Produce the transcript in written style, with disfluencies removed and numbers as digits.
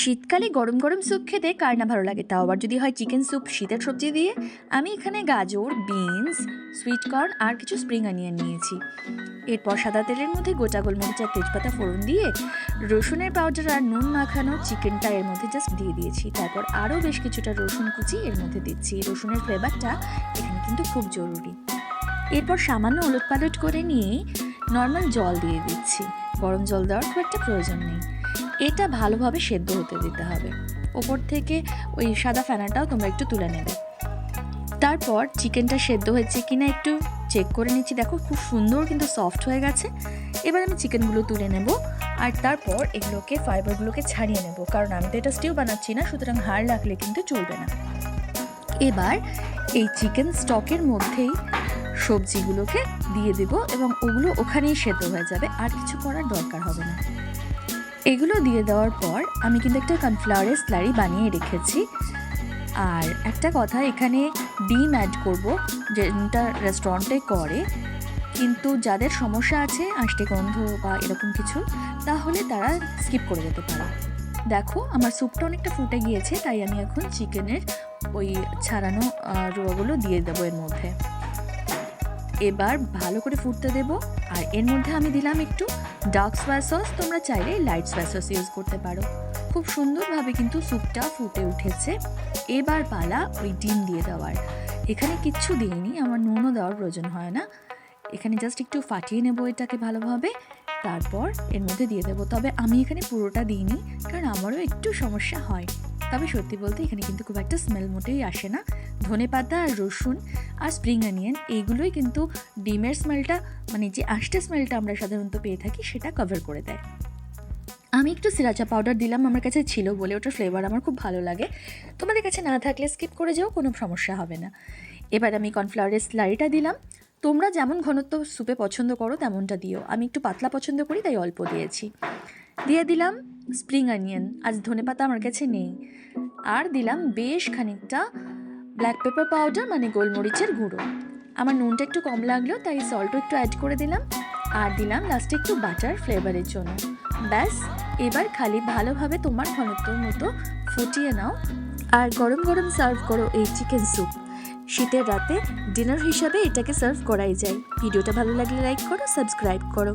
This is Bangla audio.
শীতকালে গরম গরম স্যুপ খেতে কার না ভালো লাগে, তাও আবার যদি হয় চিকেন স্যুপ শীতের সবজি দিয়ে। আমি এখানে গাজর, বিনস, সুইট কর্ন আর কিছু স্প্রিং অনিয়ন নিয়েছি। এরপর সাদা তেলের মধ্যে গোটা গোলমরিচ আর তেজপাতা ফোড়ন দিয়ে রসুনের পাউডার আর নুন মাখানো চিকেনটা এর মধ্যে জাস্ট দিয়ে দিয়েছি। তারপর আরও বেশ কিছুটা রসুন কুচি এর মধ্যে দিচ্ছি। রসুনের ফ্লেভারটা এখানে কিন্তু খুব জরুরি। এরপর সামান্য ওলট পালট করে নিয়ে নর্মাল জল দিয়ে দিচ্ছি। গরম জল দেওয়ার খুব একটা প্রয়োজন নেই। এটা ভালোভাবে সেদ্ধ হতে দিতে হবে। ওপর থেকে ওই সাদা ফেনাটাও তোমরা একটু তুলে নেবে। তারপর চিকেনটা সেদ্ধ হয়েছে কিনা একটু চেক করে নিচ্ছি। দেখো খুব সুন্দর কিন্তু সফট হয়ে গেছে। এবার আমি চিকেনগুলো তুলে নেব আর তারপর এগুলোকে ফাইবারগুলোকে ছাড়িয়ে নেব, কারণ আমি তো এটা স্টিউ বানাচ্ছি না, সুতরাং হাড় লাগলে কিন্তু চলবে না। এবার এই চিকেন স্টকের মধ্যেই সবজিগুলোকে দিয়ে দেব এবং ওগুলো ওখানেই সেদ্ধ হয়ে যাবে, আর কিছু করার দরকার হবে না। এগুলো দিয়ে দেওয়ার পর আমি কিন্তু একটা কর্নফ্লাওয়ারের স্লারি বানিয়ে রেখেছি। আর একটা কথা, এখানে ডিম অ্যাড করব, যেটা রেস্টুরেন্টে করে, কিন্তু যাদের সমস্যা আছে আষ্টে গন্ধ বা এরকম কিছু, তাহলে তারা স্কিপ করে যেতে পারে। দেখো আমার স্যুপটা অনেকটা ফুটে গিয়েছে, তাই আমি এখন চিকেনের ওই ছাড়ানো রোয়াগুলো দিয়ে দেবো এর মধ্যে। এবার ভালো করে ফুটতে দেব। আর এর মধ্যে আমি দিলাম একটু ডার্ক সয়া সস, তোমরা চাইলে লাইট সয়া সস ইউজ করতে পারো। খুব সুন্দরভাবে কিন্তু স্যুপটা ফুটে উঠেছে। এবার পালা ওই ডিম দিয়ে দেওয়ার। এখানে কিচ্ছু দিইনি, আমার নুনও দেওয়ার প্রয়োজন হয় না। এখানে জাস্ট একটু ফাটিয়ে নেব এটাকে ভালোভাবে, তারপর এর মধ্যে দিয়ে দেবো। তবে আমি এখানে পুরোটা দিইনি, কারণ আমারও একটু সমস্যা হয়। তবে সত্যি বলতে এখানে কিন্তু খুব একটা স্মেল মোটেই আসে না। ধনেপাতা আর রসুন আর স্প্রিং অনিয়ন এইগুলোই কিন্তু ডিমের স্মেলটা, মানে যে আষ্টে স্মেলটা আমরা সাধারণত পেয়ে থাকি, সেটা কভার করে দেয়। আমি একটু সিরাচা পাউডার দিলাম, আমার কাছে ছিল বলে, ওটার ফ্লেভার আমার খুব ভালো লাগে। তোমাদের কাছে না থাকলে স্কিপ করে যাও, কোনো সমস্যা হবে না। এবার আমি কর্নফ্লাওয়ারের স্লারিটা দিলাম। তোমরা যেমন ঘনত্ব স্যুপে পছন্দ করো তেমনটা দিও। আমি একটু পাতলা পছন্দ করি, তাই অল্প দিয়েছি। দিয়ে দিলাম স্প্রিং অনিয়ন, আজ ধনেপাতা আমার কাছে নেই। আর দিলাম বেশ খানিকটা ব্ল্যাক পেপার পাউডার, মানে গোলমরিচের গুঁড়ো। আমার নুনটা একটু কম লাগলো, তাই সল্টও একটু অ্যাড করে দিলাম। আর দিলাম লাস্টে একটু বাটার ফ্লেভারের জন্য। ব্যাস, এবার খালি ভালোভাবে তোমার ঘনত্ব মতো ফুটিয়ে নাও আর গরম গরম সার্ভ করো এই চিকেন স্যুপ। শীতের রাতে ডিনার হিসাবে এটাকে সার্ভ করাই যায়। ভিডিওটা ভালো লাগলে লাইক করো, সাবস্ক্রাইব করো।